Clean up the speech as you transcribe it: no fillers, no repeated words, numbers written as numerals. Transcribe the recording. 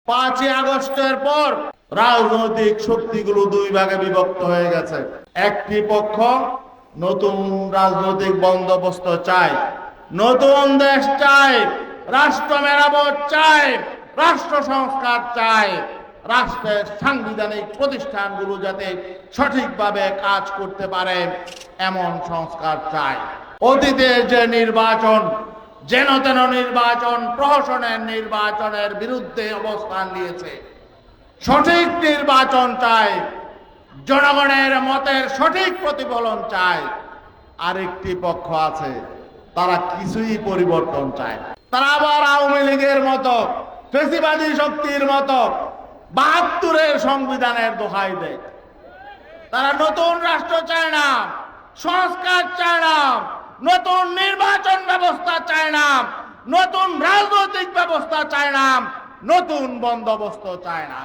5ই আগস্টের পর রাজনৈতিক শক্তিগুলো দুই ভাগে বিভক্ত হয়ে গেছে। একটি পক্ষ নতুন রাজনৈতিক বন্দোবস্ত চায়, নতুন দেশ চায়, রাষ্ট্র মেরামত চায়, রাষ্ট্র সংস্কার চায়, রাষ্ট্রের সাংবিধানিক প্রতিষ্ঠানগুলো যাতে সঠিকভাবে কাজ করতে পারে এমন সংস্কার চায়। অতীতের যে নির্বাচন, যেন তেন নির্বাচন, প্রহসনের নির্বাচনের বিরুদ্ধে অবস্থান নিয়েছে। সঠিক নির্বাচন চায়, জনগণের মতের সঠিক প্রতিফলন চায়। আরেকটি পক্ষ আছে, তারা কিছুই পরিবর্তন চায়। তারা আবার আওয়ামী লীগের মতো, ফ্যাসিবাদী শক্তির মতো ৭২-এর সংবিধানের দোহাই দেয়। তারা নতুন রাষ্ট্র চায় না, সংস্কার চায় না, নতুন নির্বাচন ব্যবস্থা চায় না, নতুন রাজনৈতিক ব্যবস্থা চায় না, নতুন বন্দোবস্ত চায় না।